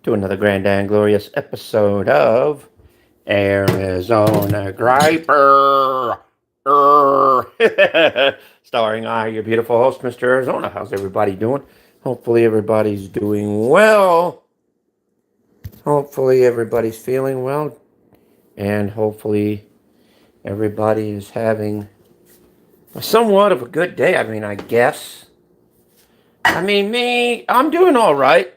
to another grand and glorious episode of Arizona Griper. Starring I, your beautiful host, Mr. Arizona. How's everybody doing? Hopefully everybody's doing well. Hopefully everybody's feeling well. And hopefully everybody is having somewhat of a good day. I guess. I'm doing all right.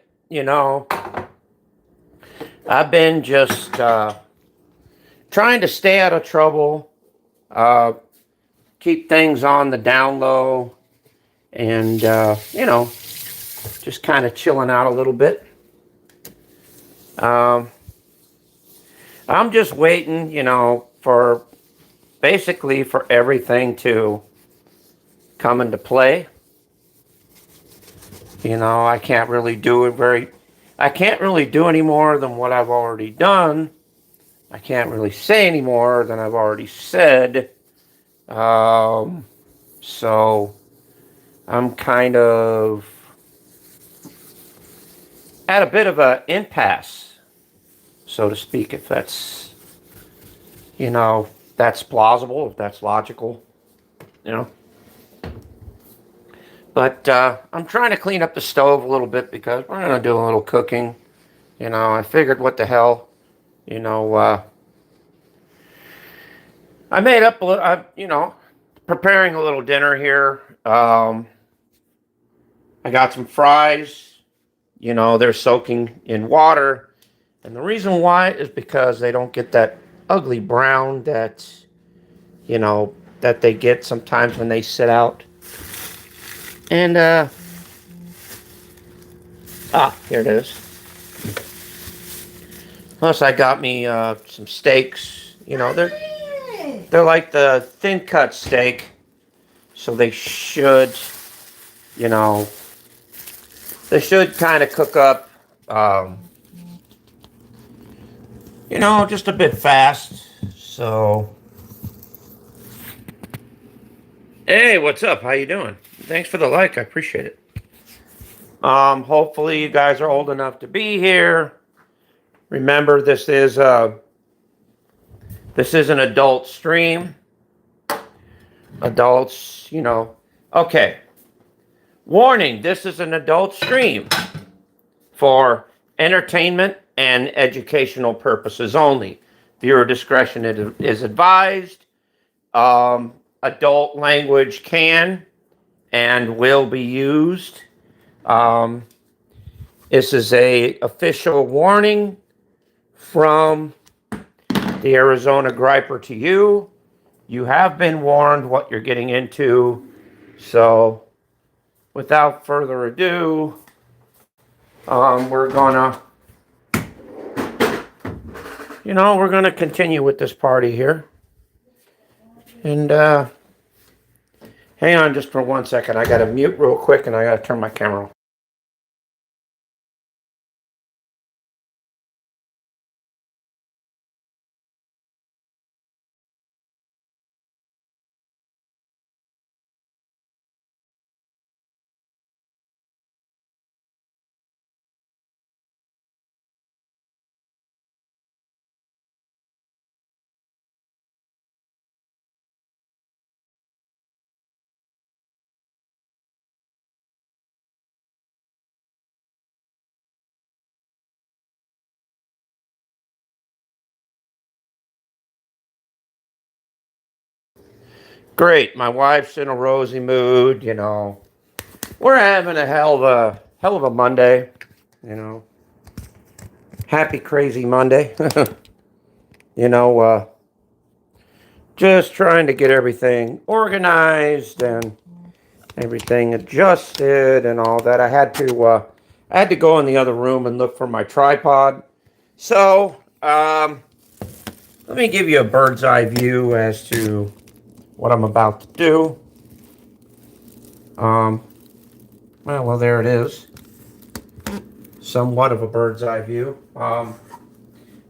I've been just trying to stay out of trouble, uh, keep things on the down low, and, just kind of chilling out a little bit. Um, I'm just waiting, for basically for everything to come into play. I can't really do any more than what I've already done. I can't really say any more than I've already said. So I'm kind of at a bit of an impasse, so to speak, if that's plausible, if that's logical, you know. But I'm trying to clean up the stove a little bit because we're going to do a little cooking. I figured what the hell, I made up a little, preparing a little dinner here. I got some fries. They're soaking in water. And the reason why is because they don't get that ugly brown that they get sometimes when they sit out. And, here it is. Plus I got me, some steaks. They're like the thin cut steak. So they should, kind of cook up, just a bit fast. So, hey, what's up? How you doing? Thanks for the like. I appreciate it. Hopefully you guys are old enough to be here. Remember, this is an adult stream. Adults, Okay. Warning, this is an adult stream for entertainment and educational purposes only. Viewer discretion is advised. Adult language can and will be used. This is a official warning from the Arizona Griper to you. You have been warned what you're getting into. So, without further ado, we're gonna continue with this party here. And hang on just for 1 second. I gotta mute real quick and I gotta turn my camera on. Great. My wife's in a rosy mood, We're having a hell of a Monday, Happy crazy Monday. Just trying to get everything organized and everything adjusted and all that. I had to go in the other room and look for my tripod. So, let me give you a bird's eye view as to what I'm about to do. Well, there it is. Somewhat of a bird's eye view.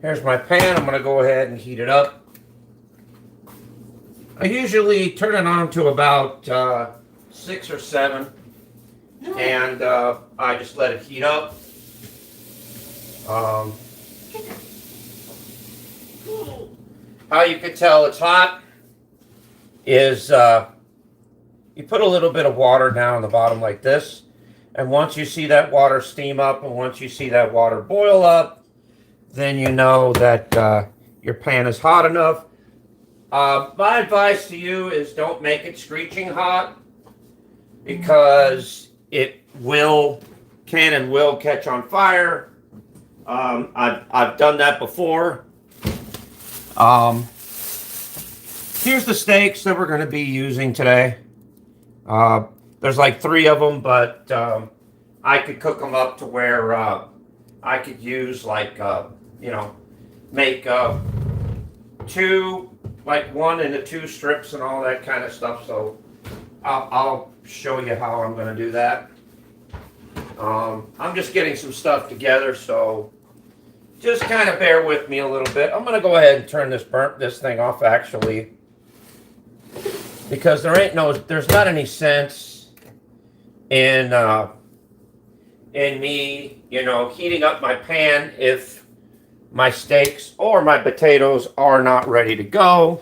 Here's my pan. I'm going to go ahead and heat it up. I usually turn it on to about 6 or 7. And I just let it heat up. Um, how you can tell it's hot is you put a little bit of water down on the bottom like this, and once you see that water steam up and once you see that water boil up, then you know that your pan is hot enough. My advice to you is don't make it screeching hot, because it can and will catch on fire. I've done that before. Here's the steaks that we're going to be using today. There's like 3 of them, but I could cook them up to where I could use like make 2, like 1 into 2 strips and all that kind of stuff. So I'll show you how I'm going to do that. I'm just getting some stuff together, so just kind of bear with me a little bit. I'm going to go ahead and turn this thing off actually, because there's not any sense in me, heating up my pan if my steaks or my potatoes are not ready to go.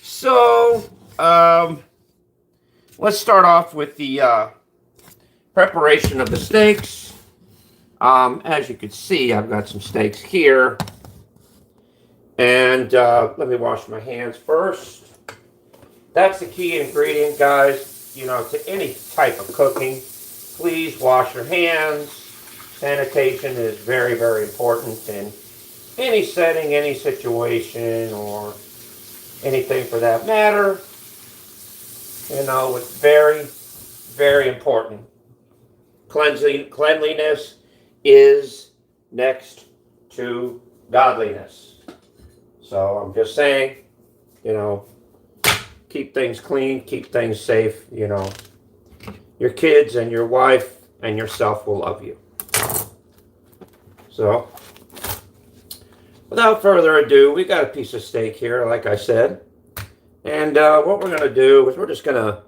So let's start off with the preparation of the steaks. As you can see, I've got some steaks here, and let me wash my hands first. That's the key ingredient, guys, to any type of cooking. Please wash your hands. Sanitation is very, very important in any setting, any situation, or anything for that matter. It's very, very important. Cleanliness is next to godliness. So I'm just saying, keep things clean, keep things safe. Your kids and your wife and yourself will love you. So, without further ado, we got a piece of steak here, like I said. And what we're going to do is we're just going to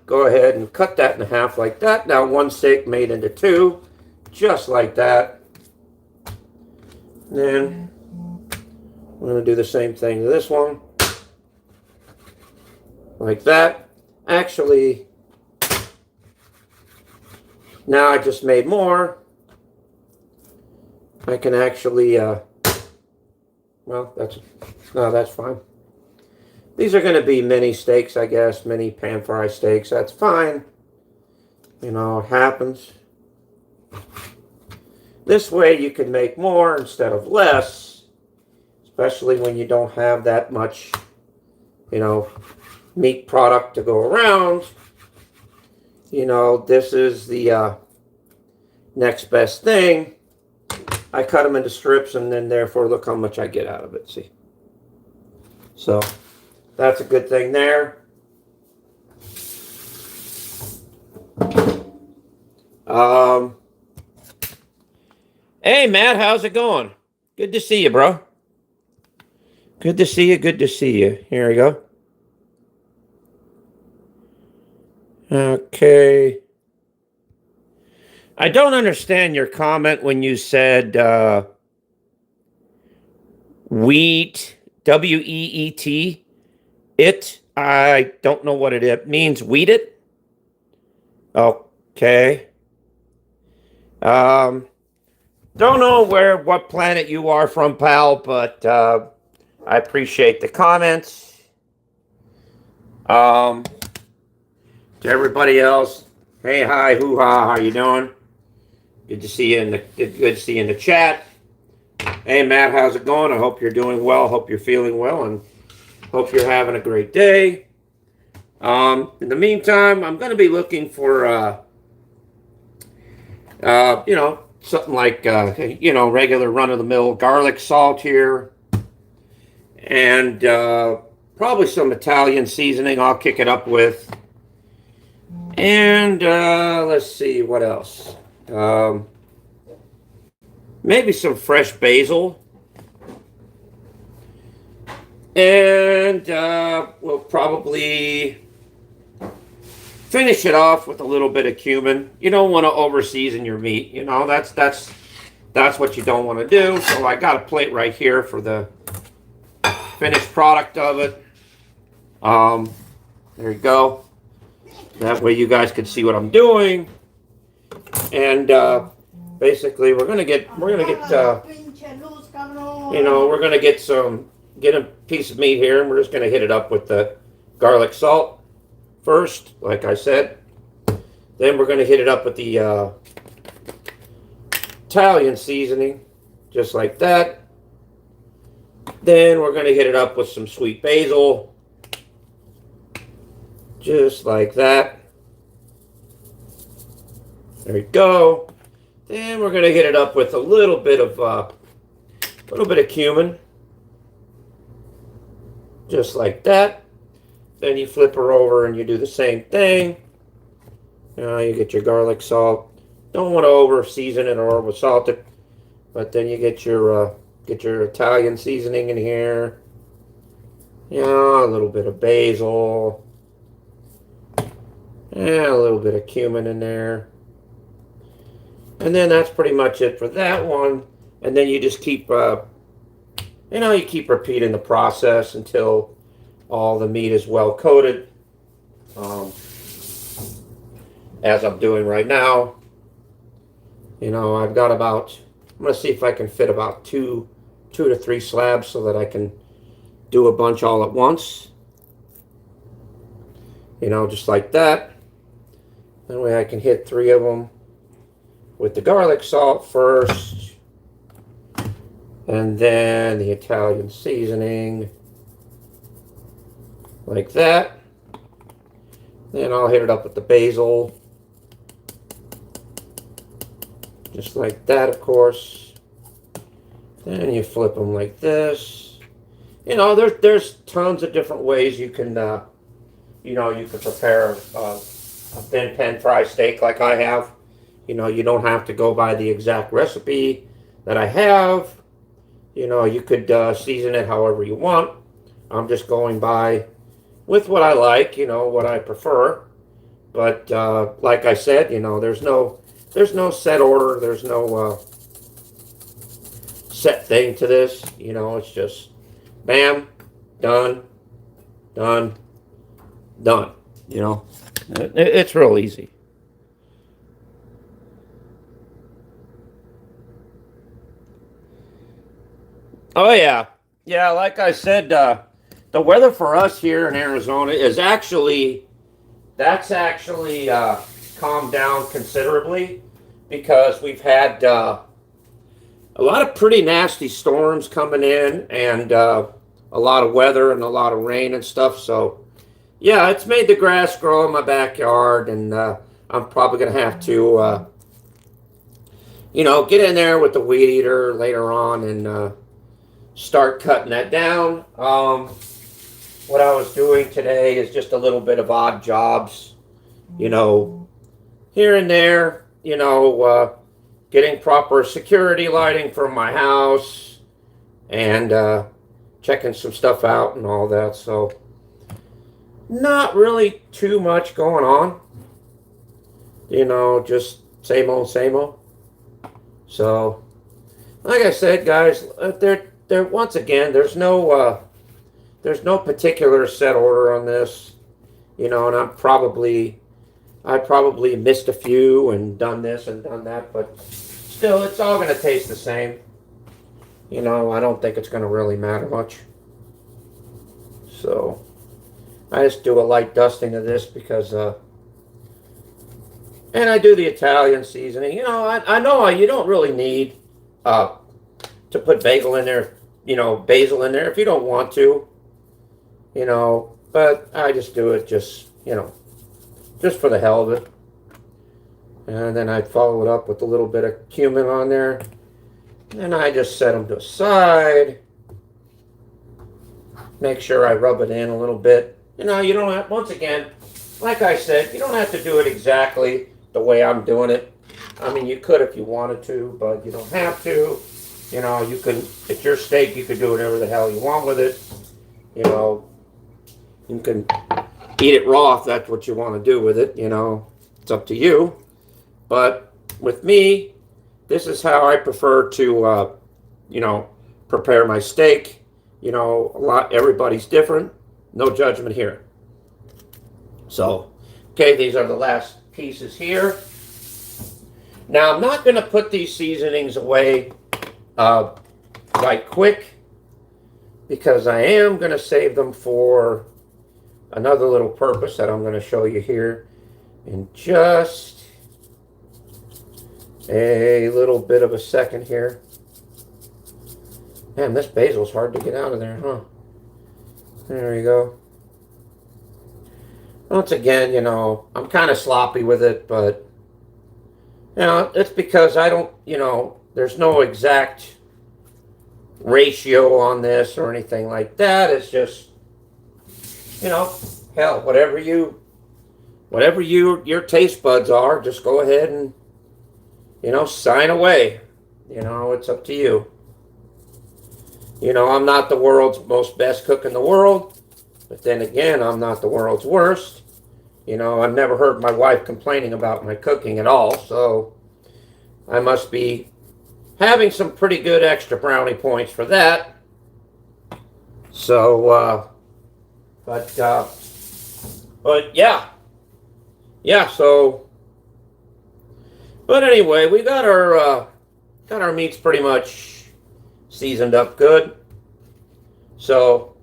go ahead and cut that in half like that. Now, 1 steak made into 2, just like that. And then we're going to do the same thing to this one. Like that. Actually, now I just made more. I can actually, that's fine. These are going to be mini steaks, I guess, mini pan fry steaks. That's fine. It happens. This way you can make more instead of less, especially when you don't have that much, meat product to go around. This is the next best thing. I cut them into strips, and then therefore look how much I get out of it. See? So that's a good thing there. Hey, Matt, how's it going? Good to see you, bro. Good to see you. Good to see you. Here we go. Okay. I don't understand your comment when you said wheat, W-E-E-T. I don't know what it means. Wheat it? Okay. Don't know what planet you are from, pal, but I appreciate the comments. To everybody else, hey, hi, hoo-ha, how you doing? Good to see you good to see you in the chat. Hey, Matt, how's it going? I hope you're doing well. Hope you're feeling well, and hope you're having a great day. In the meantime, I'm going to be looking for, something like, regular run-of-the-mill garlic salt here. And probably some Italian seasoning I'll kick it up with. And let's see, what else? Maybe some fresh basil. And we'll probably finish it off with a little bit of cumin. You don't want to over-season your meat. That's That's what you don't want to do. So I got a plate right here for the finished product of it. There you go. That way you guys can see what I'm doing. And basically we're gonna get get a piece of meat here, and we're just gonna hit it up with the garlic salt first, like I said. Then we're gonna hit it up with the Italian seasoning, just like that. Then we're gonna hit it up with some sweet basil, just like that. There you go. Then we're gonna hit it up with a little bit of cumin, just like that. Then you flip her over and you do the same thing. You get your garlic salt. Don't want to over season it or over salt it, but then you get your Italian seasoning in here. A little bit of basil. A little bit of cumin in there. And then that's pretty much it for that one. And then you just keep, you keep repeating the process until all the meat is well coated, as I'm doing right now. I've got about, I'm going to see if I can fit about two to three slabs so that I can do a bunch all at once. Just like that. That way I can hit 3 of them with the garlic salt first, and then the Italian seasoning, like that. Then I'll hit it up with the basil, just like that, of course. Then you flip them like this. There's tons of different ways you can, you can prepare a thin pan fried steak like I have. You don't have to go by the exact recipe that I have. You could season it however you want. I'm just going by with what I like, what I prefer. But like I said, there's no set order. There's no set thing to this. It's just bam, done, done, done. It's real easy. Oh yeah, like I said, the weather for us here in Arizona is actually calmed down considerably, because we've had a lot of pretty nasty storms coming in, and a lot of weather and a lot of rain and stuff. So yeah, it's made the grass grow in my backyard, and I'm probably gonna have to get in there with the weed eater later on and start cutting that down. What I was doing today is just a little bit of odd jobs, here and there, getting proper security lighting for my house, and checking some stuff out and all that. So not really too much going on, just same old, same old. So like I said, guys, there once again, there's no particular set order on this, and I probably missed a few and done this and done that, but still, it's all going to taste the same. I don't think it's going to really matter much. So I just do a light dusting of this because, and I do the Italian seasoning. I know you don't really need to put basil in there if you don't want to, but I just do it just for the hell of it. And then I follow it up with a little bit of cumin on there, and I just set them to the side. Make sure I rub it in a little bit. You don't have, once again, like I said, you don't have to do it exactly the way I'm doing it. I mean, you could if you wanted to, but you don't have to. You can, it's your steak, you could do whatever the hell you want with it. You can eat it raw if that's what you want to do with it. It's up to you. But with me, this is how I prefer to, prepare my steak. Everybody's different. No judgment here. So, okay, these are the last pieces here. Now, I'm not going to put these seasonings away right quick, because I am going to save them for another little purpose that I'm going to show you here in just a little bit of a second here. Man, this basil's hard to get out of there, huh? There you go. Once again, I'm kind of sloppy with it, but, it's because I don't, there's no exact ratio on this or anything like that. It's just, hell, whatever your taste buds are, just go ahead and, sign away. It's up to you. I'm not the world's most best cook in the world, but then again, I'm not the world's worst. I've never heard my wife complaining about my cooking at all, so I must be having some pretty good extra brownie points for that. So, but yeah. Yeah, so, but anyway, we got our meats pretty much seasoned up good. So,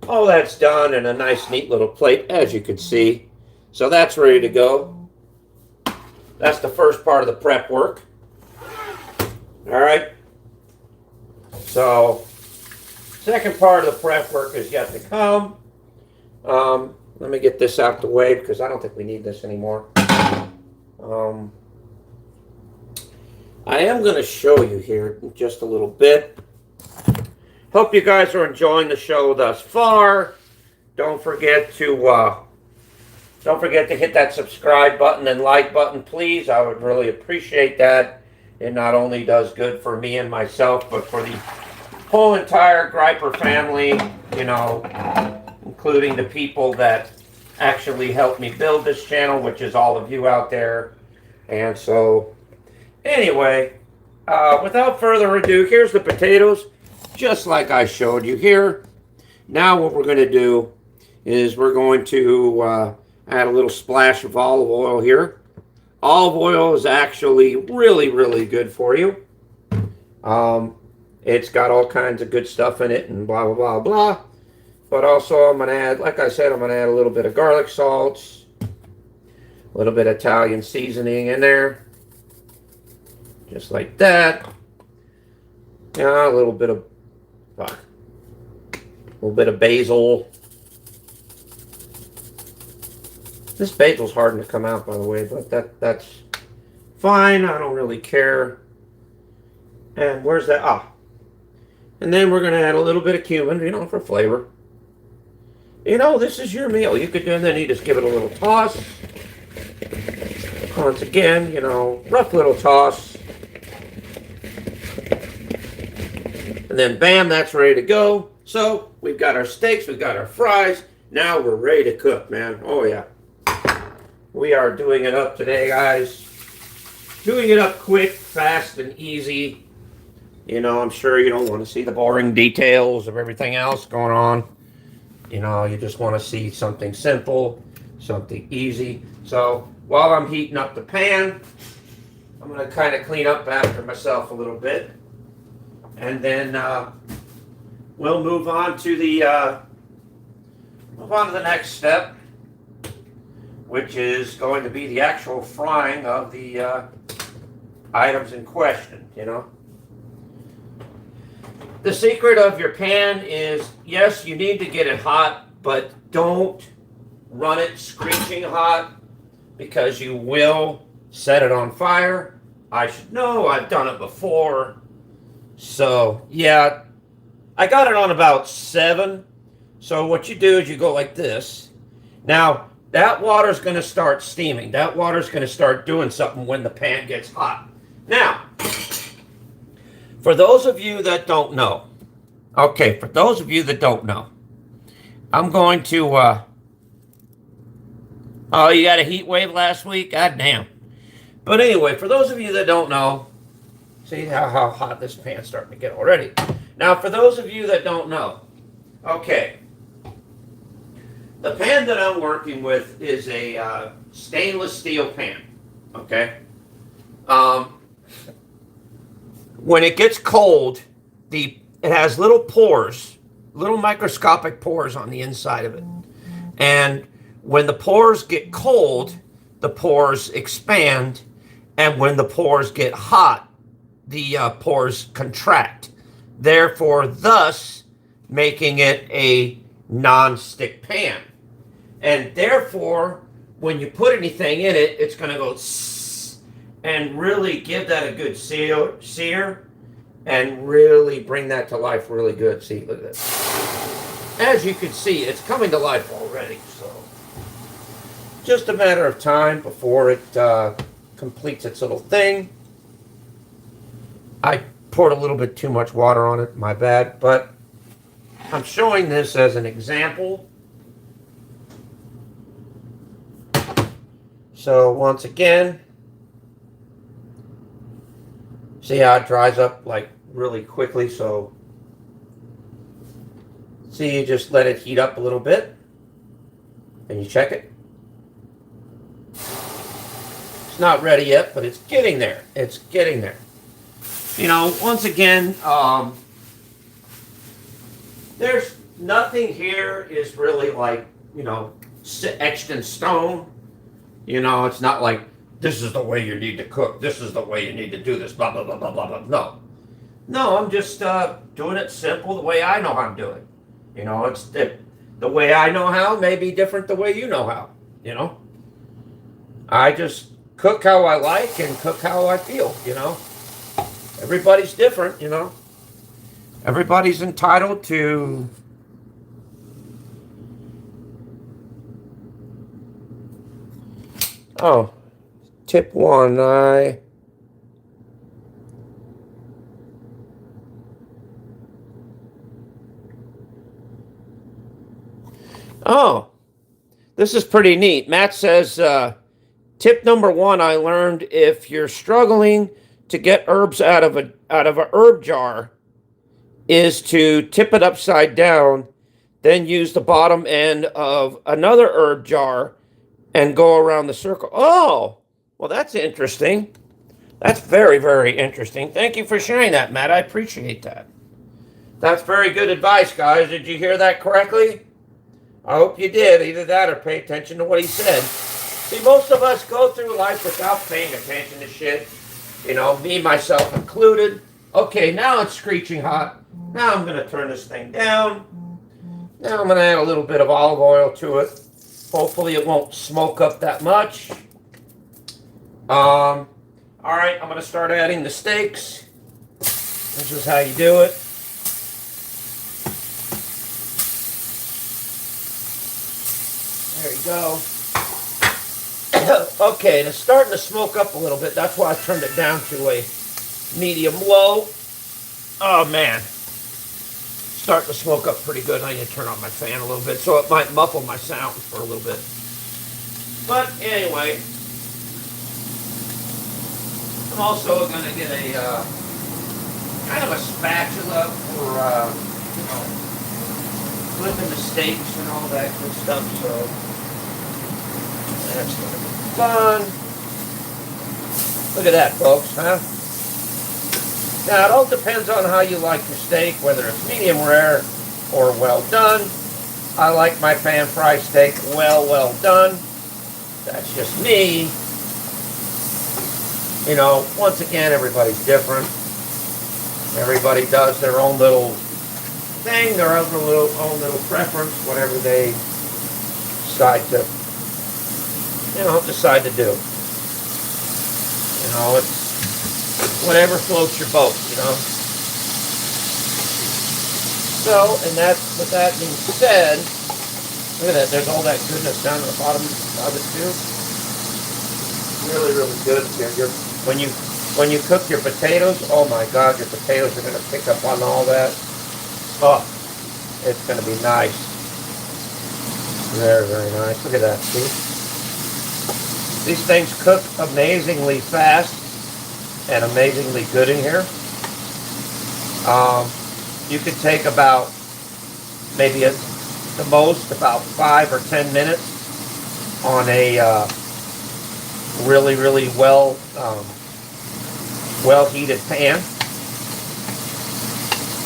all that's done in a nice, neat little plate, as you can see. So that's ready to go. That's the first part of the prep work. All right. So, second part of the prep work is yet to come. Let me get this out the way because I don't think we need this anymore. I am going to show you here in just a little bit. Hope you guys are enjoying the show thus far. Don't forget to hit that subscribe button and like button, please. I would really appreciate that. It not only does good for me and myself, but for the whole entire Greiper family, including the people that actually helped me build this channel, which is all of you out there. And so, anyway, without further ado, here's the potatoes, just like I showed you here. Now what we're going to do is we're going to add a little splash of olive oil here. Olive oil is actually really, really good for you. It's got all kinds of good stuff in it and blah, blah, blah, blah. But also I'm going to add, like I said, I'm going to add a little bit of garlic salts, a little bit of Italian seasoning in there. Just like that. Yeah, a little bit of basil. This basil's hard to come out, by the way, but that's fine. I don't really care. And where's that? And then we're going to add a little bit of cumin, for flavor. This is your meal. You could do, and then you just give it a little toss. Once again, rough little toss. And then bam, that's ready to go. So we've got our steaks, we've got our fries. Now we're ready to cook, man. Oh yeah. We are doing it up today, guys. Doing it up quick, fast, and easy. I'm sure you don't want to see the boring details of everything else going on. You just want to see something simple, something easy. So while I'm heating up the pan, I'm going to kind of clean up after myself a little bit. And then we'll move on to the next step, which is going to be the actual frying of the items in question, The secret of your pan is, yes, you need to get it hot, but don't run it screeching hot because you will set it on fire. I should know, I've done it before. So, yeah, I got it on about 7. So what you do is you go like this. Now, that water's going to start steaming. That water's going to start doing something when the pan gets hot. Now, for those of you that don't know, I'm going to, oh, you got a heat wave last week? God damn. But anyway, for those of you that don't know, See how hot this pan's starting to get already. Now, for those of you that don't know, okay, the pan that I'm working with is a stainless steel pan, okay? When it gets cold, it has little pores, little microscopic pores on the inside of it. And when the pores get cold, the pores expand, and when the pores get hot, the pores contract, therefore thus making it a non-stick pan. And therefore, when you put anything in it, it's going to go and really give that a good sear and really bring that to life really good. See, look at this. As you can see, it's coming to life already. So just a matter of time before it completes its little thing. I poured a little bit too much water on it, my bad, but I'm showing this as an example. So once again, see how it dries up like really quickly. So see, you just let it heat up a little bit and you check it. It's not ready yet, but it's getting there. It's getting there. You know, once again, there's nothing here is really like, you know, etched in stone. You know, it's not like, this is the way you need to cook. This is the way you need to do this, blah, blah, blah, blah, blah, blah. No. No, I'm just doing it simple the way I know how to do it. You know, it's the way I know how may be different the way you know how, you know. I just cook how I like and cook how I feel, you know. Everybody's different, you know. Everybody's entitled to tip one, this is pretty neat. Matt says, tip number one, I learned if you're struggling to get herbs out of a herb jar is to tip it upside down, then use the bottom end of another herb jar and go around the circle. Oh, well, that's interesting. That's very, very interesting. Thank you for sharing that, Matt. I appreciate that. That's very good advice, guys. Did you hear that correctly? I hope you did. Either that or pay attention to what he said. See, most of us go through life without paying attention to shit. You know, me, myself included. Okay, now it's screeching hot. Now I'm going to turn this thing down. Now I'm going to add a little bit of olive oil to it. Hopefully it won't smoke up that much. All right, I'm going to start adding the steaks. This is how you do it. There you go. Okay, and it's starting to smoke up a little bit. That's why I turned it down to a medium low. Oh, man. Starting to smoke up pretty good. I need to turn on my fan a little bit so it might muffle my sound for a little bit. But anyway, I'm also going to get a kind of a spatula for, you know, flipping the steaks and all that good stuff. So that's going to be fun. Look at that, folks, huh? Now, it all depends on how you like your steak, whether it's medium rare or well done. I like my pan-fried steak well done. That's just me. You know, once again, everybody's different. Everybody does their own little thing, their own little preference, whatever they decide to do. You know, it's whatever floats your boat, you know. So, and that's, with that being said, look at that, there's all that goodness down at the bottom of it too. Really, really good. When you cook your potatoes, oh my God, your potatoes are going to pick up on all that. Oh, it's going to be nice. Very, very nice. Look at that, see? These things cook amazingly fast. and amazingly good in here. You could take about maybe at the most about 5 or 10 minutes on a really, really well heated pan.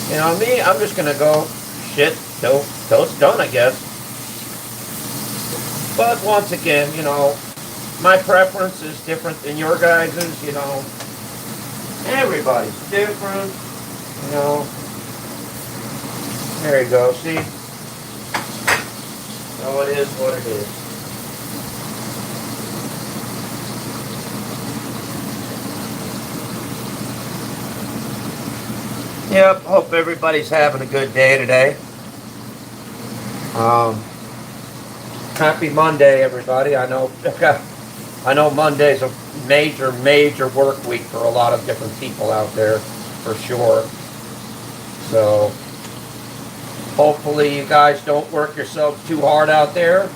You know me, I'm just gonna go shit, toast done, I guess. But once again, my preference is different than your guys's. Everybody's different. There you go. See, so it is what it is. Yep, hope everybody's having a good day today. Happy Monday, everybody. I know Monday's a major work week for a lot of different people out there, for sure. So, hopefully you guys don't work yourselves too hard out there.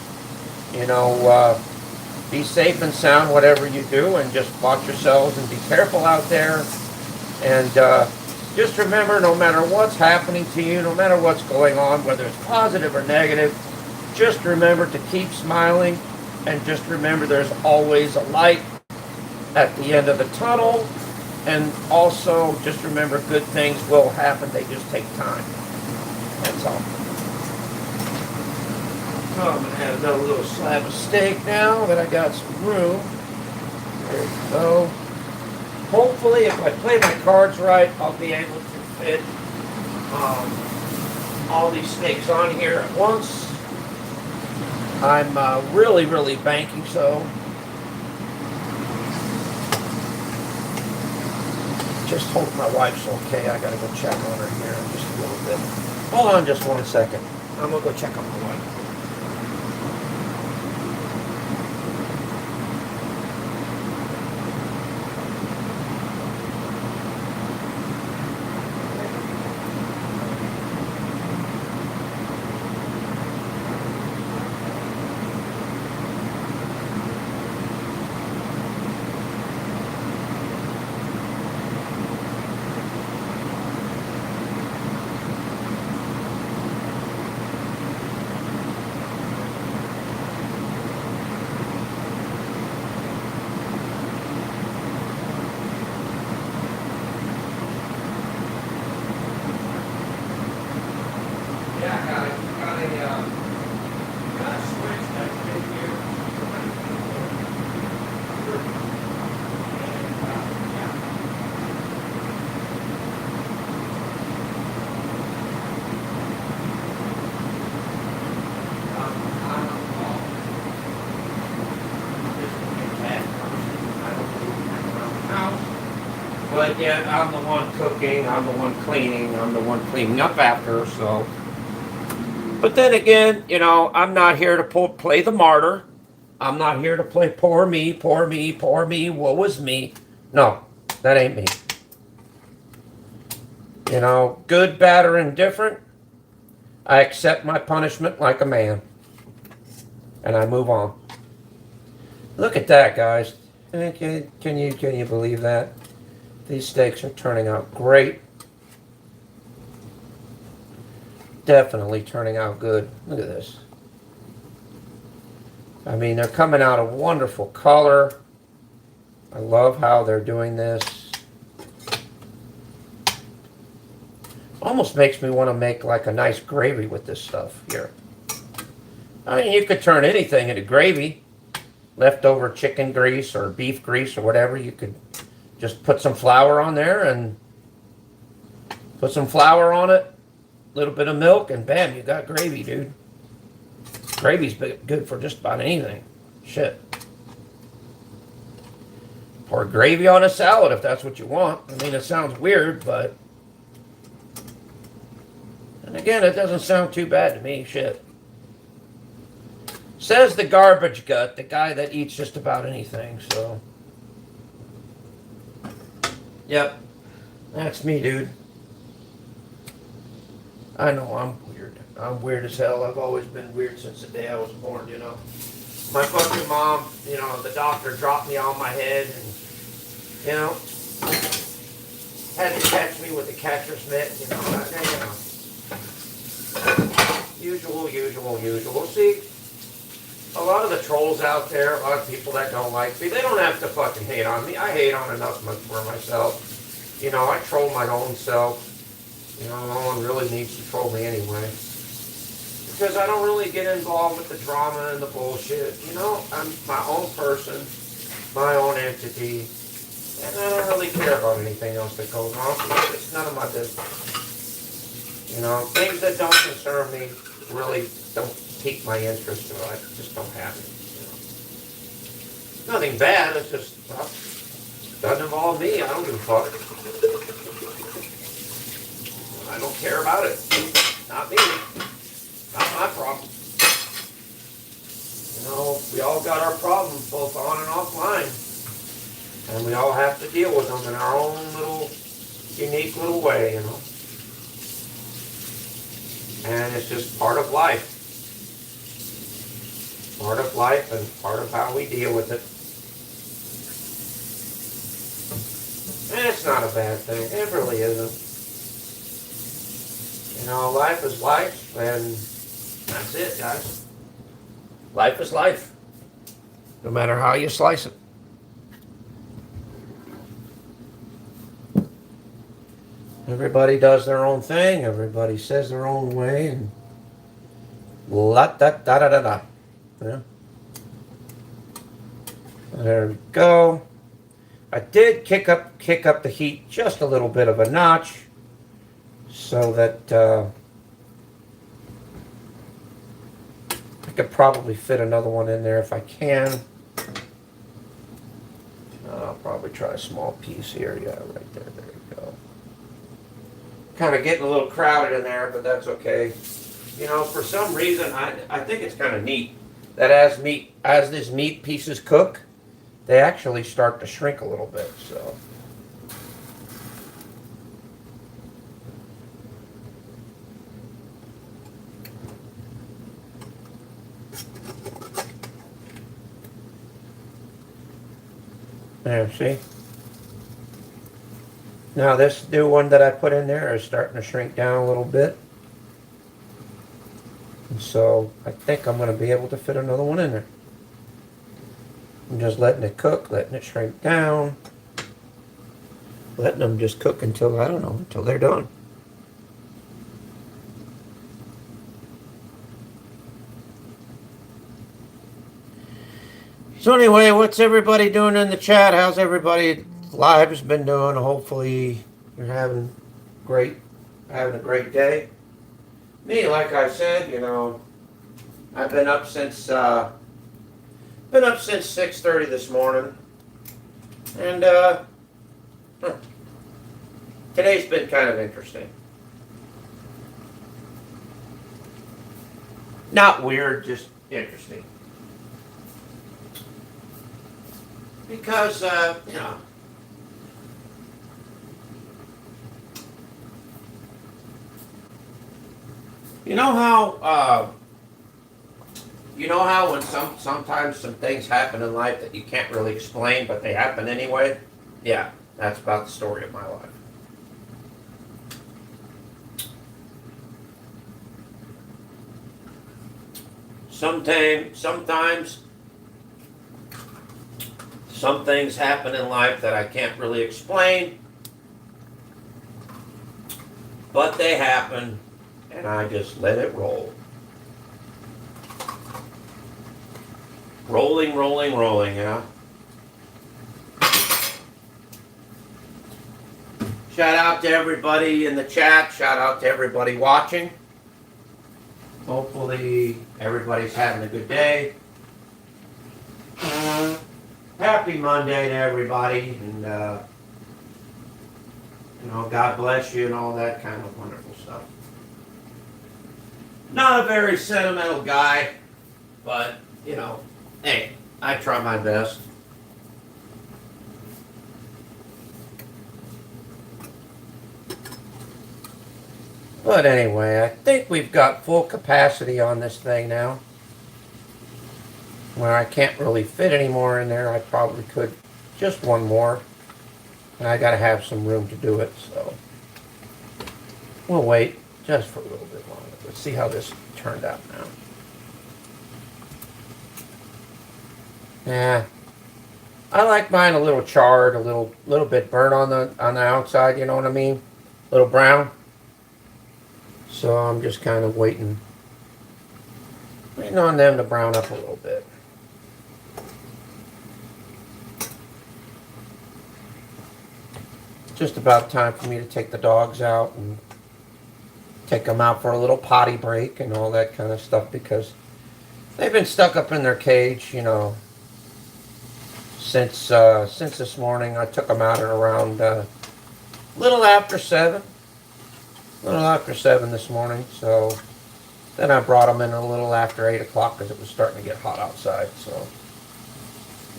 Be safe and sound whatever you do, and just watch yourselves and be careful out there. And just remember, no matter what's happening to you, no matter what's going on, whether it's positive or negative, just remember to keep smiling, and just remember there's always a light at the end of the tunnel. And also, just remember good things will happen. They just take time. That's all. So I'm going to have another little slab of steak now that I got some room. There we go. Hopefully, if I play my cards right, I'll be able to fit all these steaks on here at once. I'm really banking so. Just hope my wife's okay. I gotta go check on her here in just a little bit. Hold on just 1 second. I'm gonna go check on my wife. But yet, I'm the one cooking, I'm the one cleaning, I'm the one cleaning up after, so. But then again, I'm not here to play the martyr. I'm not here to play poor me, woe is me. No, that ain't me. Good, bad, or indifferent, I accept my punishment like a man. And I move on. Look at that, guys. Can you believe that? These steaks are turning out great. Definitely turning out good. Look at this. I mean, they're coming out a wonderful color. I love how they're doing this. Almost makes me want to make like a nice gravy with this stuff here. I mean, you could turn anything into gravy. Leftover chicken grease or beef grease or whatever, you could just put some flour on there and put some flour on it, a little bit of milk, and bam, you got gravy, dude. Gravy's good for just about anything. Shit. Pour gravy on a salad if that's what you want. I mean, it sounds weird, but... And again, it doesn't sound too bad to me. Shit. Says the garbage gut, the guy that eats just about anything, so... Yep, that's me, dude. I know I'm weird. I'm weird as hell. I've always been weird since the day I was born, My fucking mom, the doctor dropped me on my head, and, had to catch me with the catcher's mitt, Usual. See, a lot of the trolls out there, a lot of people that don't like me, they don't have to fucking hate on me. I hate on enough for myself. I troll my own self. No one really needs to troll me anyway. Because I don't really get involved with the drama and the bullshit. I'm my own person, my own entity, and I don't really care about anything else that goes on. It's none of my business. Things that don't concern me really don't pique my interest, or I just don't have it. Nothing bad, it's just, doesn't involve me. I don't give a fuck. I don't care about it. Not me. Not my problem. We all got our problems, both on and offline. And we all have to deal with them in our own little, unique little way, And it's just part of life. Part of life and part of how we deal with it. And it's not a bad thing. It really isn't. Life is life, and that's it, guys. Life is life. No matter how you slice it. Everybody does their own thing. Everybody says their own way, and la-da-da-da-da-da. Yeah. There we go. I did kick up the heat just a little bit of a notch, so that I could probably fit another one in there if I can. I'll probably try a small piece here. Yeah, right there. There you go. Kind of getting a little crowded in there, but that's okay. For some reason, I think it's kind of neat that as these meat pieces cook, they actually start to shrink a little bit. There, see? Now this new one that I put in there is starting to shrink down a little bit. And so I think I'm going to be able to fit another one in there. I'm just letting it cook, letting it shrink down. Letting them just cook until, I don't know, until they're done. So anyway, what's everybody doing in the chat? How's everybody lives been doing? Hopefully you're having a great day. Me, like I said, I've been up since 6:30 this morning, and today's been kind of interesting. Not weird, just interesting. Because, you know how when sometimes some things happen in life that you can't really explain, but they happen anyway? Yeah, that's about the story of my life. Sometimes some things happen in life that I can't really explain, but they happen, and I just let it roll. Rolling, Shout out to everybody in the chat. Shout out to everybody watching. Hopefully everybody's having a good day. Happy Monday to everybody, and God bless you and all that kind of wonderful stuff. Not a very sentimental guy, but hey, I try my best. But anyway, I think we've got full capacity on this thing now. Where I can't really fit any more in there, I probably could just one more. And I got to have some room to do it, so we'll wait just for a little bit longer. Let's see how this turned out now. Yeah, I like mine a little charred, a little bit burnt on the outside. You know what I mean? A little brown. So I'm just kind of waiting on them to brown up a little bit. Just about time for me to take the dogs out and take them out for a little potty break and all that kind of stuff, because they've been stuck up in their cage, you know, since this morning. I took them out at around little after 7 this morning. So then I brought them in a little after 8 o'clock because it was starting to get hot outside. So,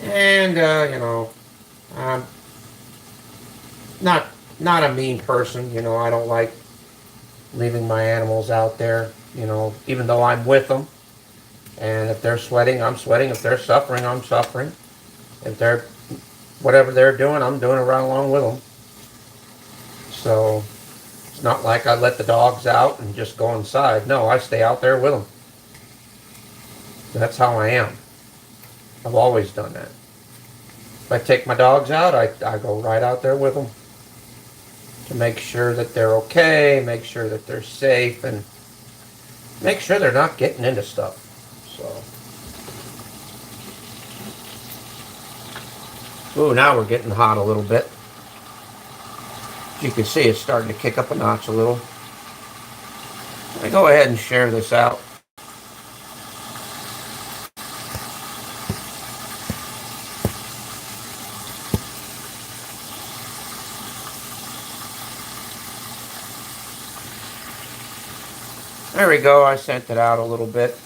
and you know, I'm not a mean person. You know, I don't like leaving my animals out there. You know, even though I'm with them, and if they're sweating, I'm sweating. If they're suffering, I'm suffering. If they're whatever they're doing, I'm doing it right along with them. So it's not like I let the dogs out and just go inside. No, I stay out there with them. That's how I am. I've always done that. If I take my dogs out, I go right out there with them to make sure that they're okay, make sure that they're safe, and make sure they're not getting into stuff. So, ooh, now we're getting hot a little bit. As you can see, it's starting to kick up a notch a little. Let me go ahead and share this out. There we go. I sent it out a little bit.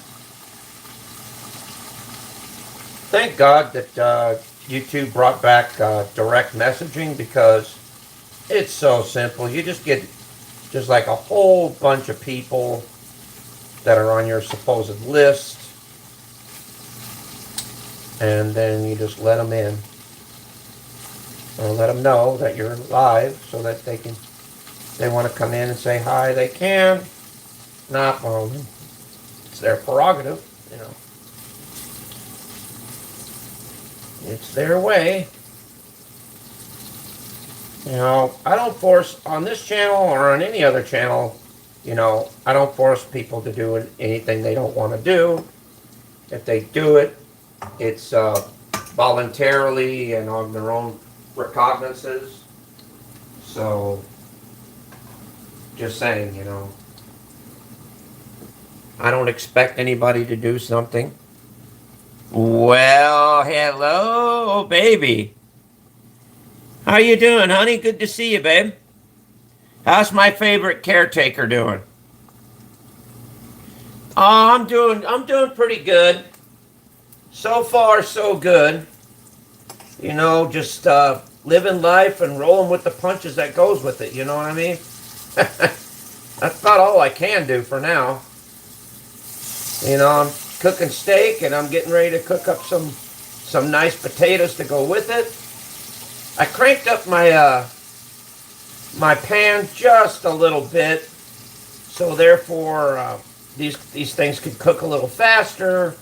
Thank God that YouTube brought back direct messaging, because it's so simple. You just get just like a whole bunch of people that are on your supposed list, and then you just let them in, or let them know that you're live, so that they want to come in and say hi, they can. Not, well, it's their prerogative, you know. It's their way. You know, I don't force, on this channel or on any other channel, you know, I don't force people to do anything they don't want to do. If they do it, it's voluntarily and on their own recognizances. So, just saying, you know, I don't expect anybody to do something. Well, hello, baby. How you doing, honey? Good to see you, babe. How's my favorite caretaker doing? Oh, I'm doing pretty good. So far, so good. You know, just living life and rolling with the punches that goes with it. You know what I mean? That's about all I can do for now. You know, I'm cooking steak, and I'm getting ready to cook up some nice potatoes to go with it. I cranked up my my pan just a little bit, so therefore these things could cook a little faster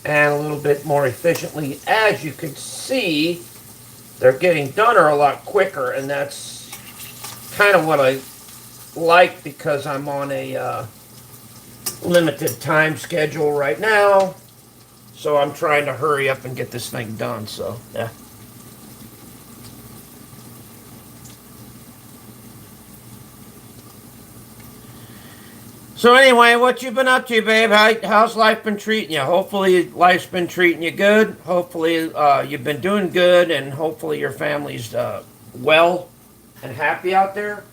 and a little bit more efficiently. As you can see, they're getting done a lot quicker, and that's kind of what I like, because I'm on a limited time schedule right now, so I'm trying to hurry up and get this thing done. So yeah. So anyway, what you been up to, babe? How's life been treating you? Hopefully life's been treating you good. Hopefully you've been doing good, and hopefully your family's well and happy out there.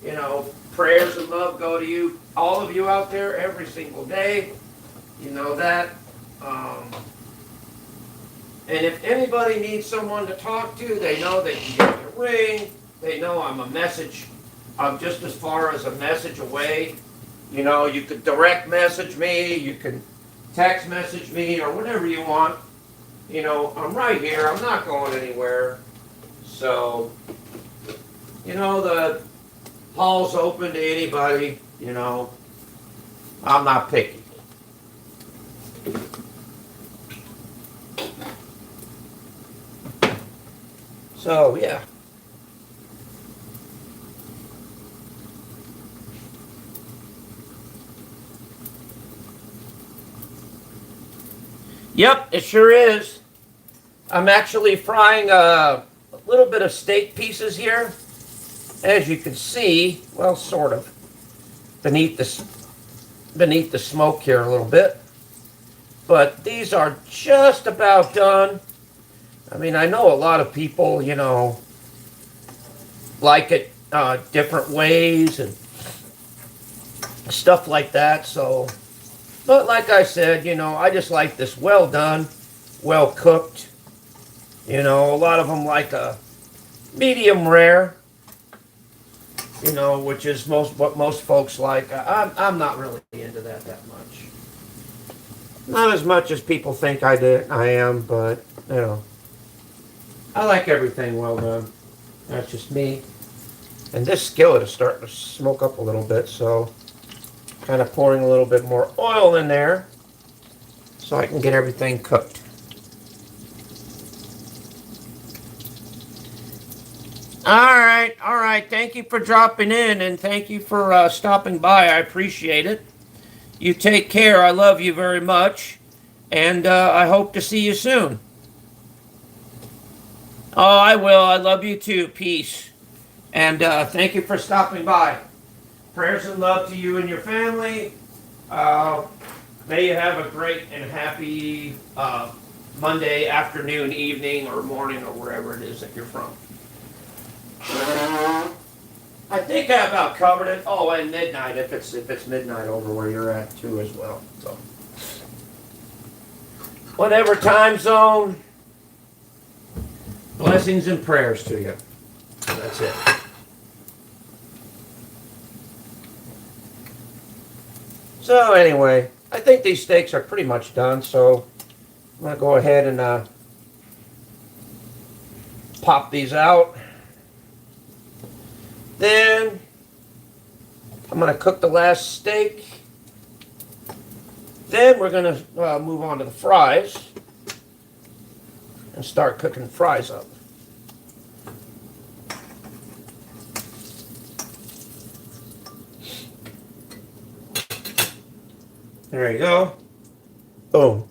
You know, prayers and love go to you, all of you out there, every single day. You know that. And if anybody needs someone to talk to, they know they can give me a ring. They know I'm a message. I'm just as far as a message away. You know, you could direct message me, you can text message me, or whatever you want. You know, I'm right here. I'm not going anywhere. So, You know, the hall's open to anybody, you know. I'm not picky. So, yeah. Yep, it sure is. I'm actually frying a little bit of steak pieces here. As you can see, well, sort of, beneath the smoke here a little bit. But these are just about done. I mean, I know a lot of people, you know, like it different ways and stuff like that. So, but like I said, you know, I just like this well done, well cooked. You know, a lot of them like a medium rare. You know, which is what most folks like. I'm not really into that much. Not as much as people think I am, but you know, I like everything well done. That's just me. And this skillet is starting to smoke up a little bit, so kind of pouring a little bit more oil in there so I can get everything cooked. All right. Thank you for dropping in and thank you for stopping by. I appreciate it. You take care. I love you very much. And I hope to see you soon. Oh, I will. I love you too. Peace. And thank you for stopping by. Prayers and love to you and your family. May you have a great and happy Monday afternoon, evening, or morning, or wherever it is that you're from. I think I about covered it. Oh, and midnight if it's midnight over where you're at too as well. So whatever time zone, blessings and prayers to you. That's it. So anyway, I think these steaks are pretty much done. So I'm gonna go ahead and pop these out. Then I'm going to cook the last steak. Then we're going to move on to the fries and start cooking fries up. There you go. Boom.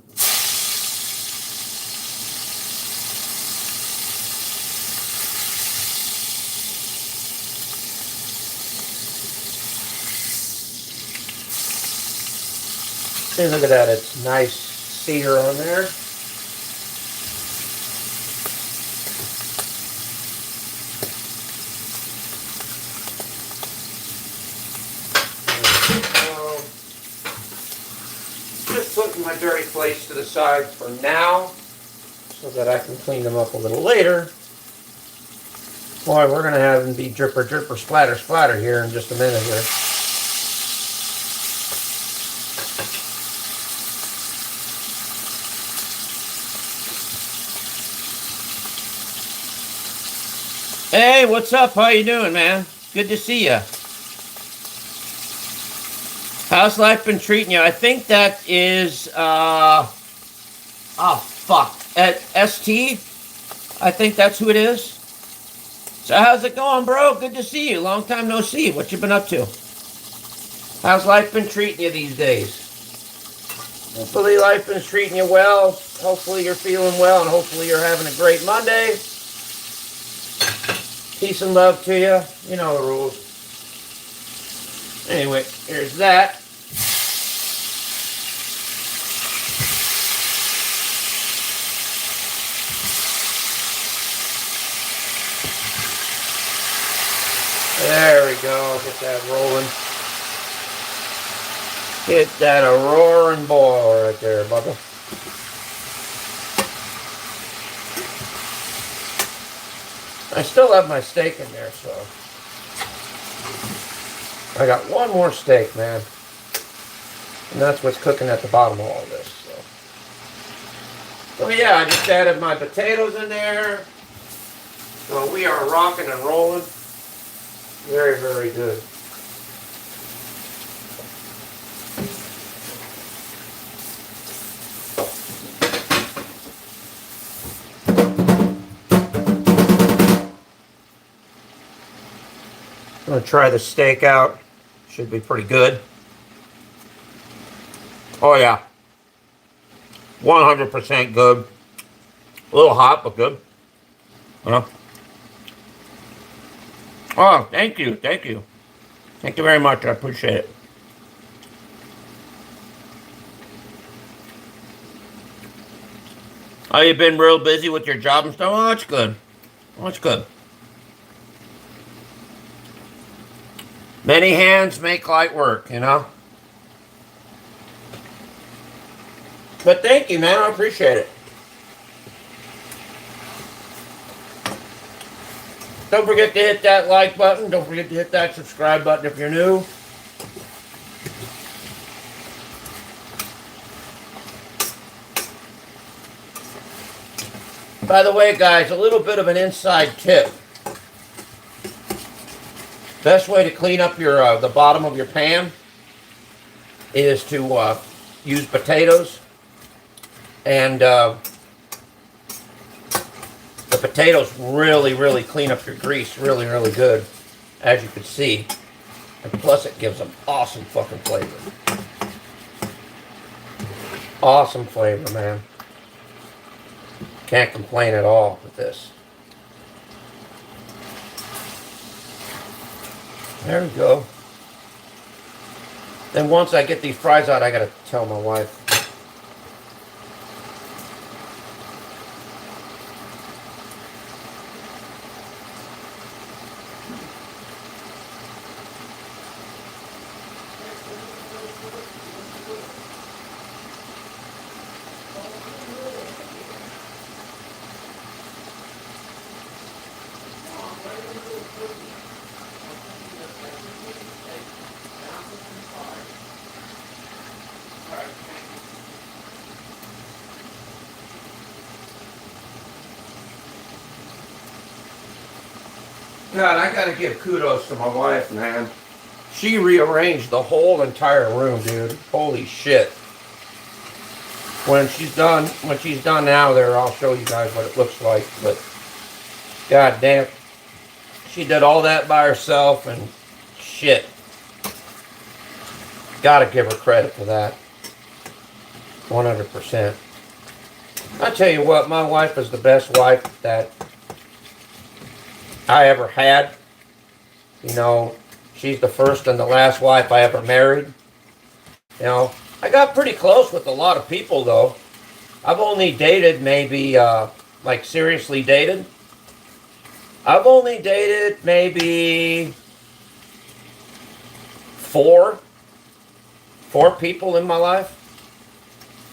And look at that, it's nice sear on there. Just putting my dirty plates to the side for now so that I can clean them up a little later. Boy, we're going to have them be dripper, dripper, splatter, splatter here in just a minute here. Hey, what's up? How you doing, man? Good to see you. How's life been treating you? I think that is, at ST. I think that's who it is. So how's it going, bro? Good to see you. Long time no see. What you been up to? How's life been treating you these days? Hopefully life been treating you well. Hopefully you're feeling well, and hopefully you're having a great Monday. Peace and love to you. You know the rules. Anyway, here's that. There we go. Get that rolling. Get that a roaring boil right there, Bubba. I still have my steak in there, so I got one more steak, man, and that's what's cooking at the bottom of all this. So yeah, I just added my potatoes in there. So we are rocking and rolling. Very, very good. I'm going to try the steak out. Should be pretty good. Oh, yeah. 100% good. A little hot, but good. Oh, thank you. Thank you. Thank you very much. I appreciate it. Oh, you've been real busy with your job and stuff? Oh, that's good. Oh, that's good. Many hands make light work, you know? But thank you, man. I appreciate it. Don't forget to hit that like button. Don't forget to hit that subscribe button if you're new. By the way, guys, a little bit of an inside tip. Best way to clean up your the bottom of your pan is to use potatoes. And the potatoes really, really clean up your grease really, really good, as you can see. And plus it gives them awesome fucking flavor. Awesome flavor, man. Can't complain at all with this. There we go. Then once I get these fries out, I gotta tell my wife. God, I gotta give kudos to my wife, man. She rearranged the whole entire room, dude. Holy shit. When she's done now there, I'll show you guys what it looks like. But god damn, she did all that by herself and shit. Gotta give her credit for that. 100%. I tell you what, my wife is the best wife that I ever had. You know, she's the first and the last wife I ever married. You know, I got pretty close with a lot of people though. I've only dated maybe, like seriously dated. I've only dated maybe four people in my life.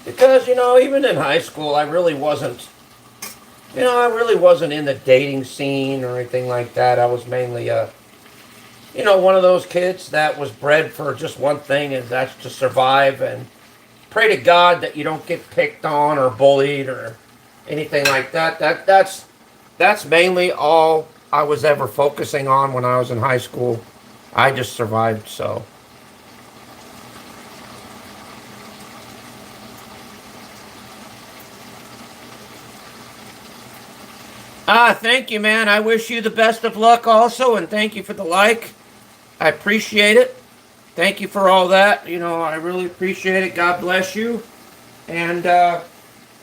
Because, you know, even in high school, I really wasn't in the dating scene or anything like that. I was mainly, you know, one of those kids that was bred for just one thing, and that's to survive and pray to God that you don't get picked on or bullied or anything like that. That's mainly all I was ever focusing on when I was in high school. I just survived, so. Thank you, man. I wish you the best of luck also, and thank you for the like. I appreciate it. Thank you for all that. You know, I really appreciate it. God bless you. And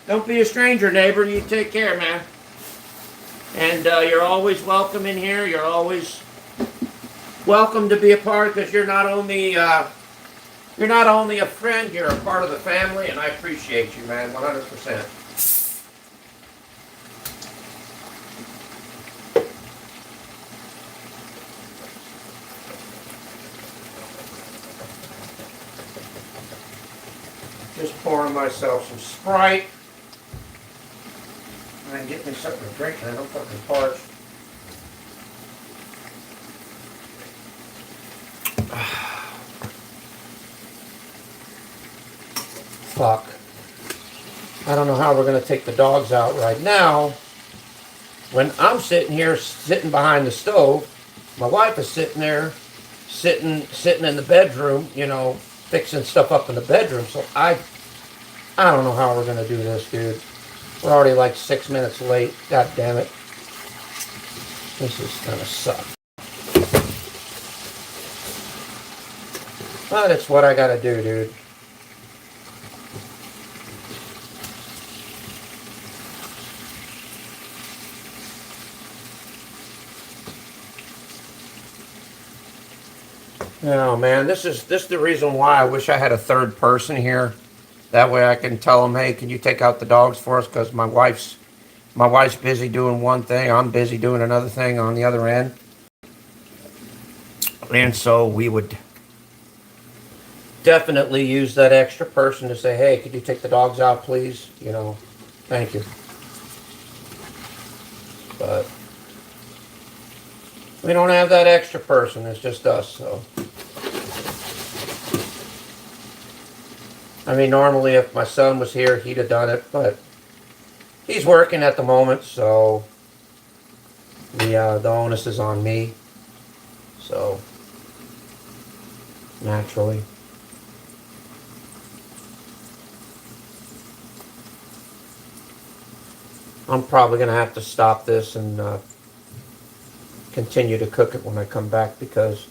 don't be a stranger, neighbor. You take care, man. And you're always welcome in here. You're always welcome to be a part, because you're not only a friend, you're a part of the family, and I appreciate you, man, 100%. Just pouring myself some Sprite. And get me something to drink, man. I'm fucking parched. Fuck. I don't know how we're going to take the dogs out right now when I'm sitting here, sitting behind the stove, My wife is sitting there, sitting in the bedroom, you know, fixing stuff up in the bedroom. So I don't know how we're gonna do this, dude. We're already like 6 minutes late. God damn it. This is gonna suck. But it's what I gotta do, dude. Oh man, this is the reason why I wish I had a third person here. That way I can tell them, hey, can you take out the dogs for us? Because my wife's busy doing one thing, I'm busy doing another thing on the other end. And so we would definitely use that extra person to say, hey, could you take the dogs out, please? You know, thank you. But we don't have that extra person. It's just us, so. I mean, normally if my son was here, he'd have done it, but he's working at the moment, so the onus is on me. So, naturally. I'm probably going to have to stop this and continue to cook it when I come back, because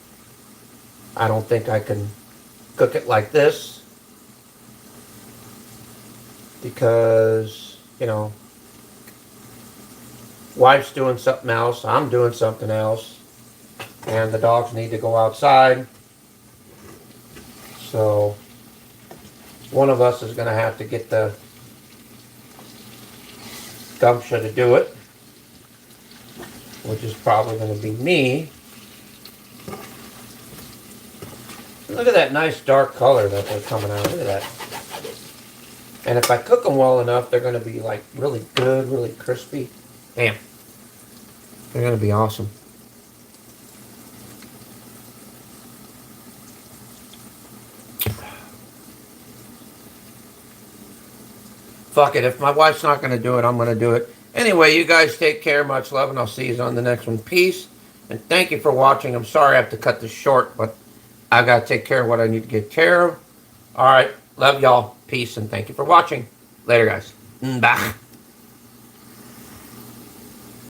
I don't think I can cook it like this. Because, you know, wife's doing something else, I'm doing something else, and the dogs need to go outside. So one of us is going to have to get the gumption to do it, which is probably going to be me. Look at that nice dark color that they're coming out. Look at that. And if I cook them well enough, they're going to be like really good, really crispy. Damn. They're going to be awesome. Fuck it. If my wife's not going to do it, I'm going to do it. Anyway, you guys take care. Much love, and I'll see you on the next one. Peace. And thank you for watching. I'm sorry I have to cut this short, but I got to take care of what I need to get care of. All right. Love y'all. Peace, and thank you for watching. Later, guys. Bye.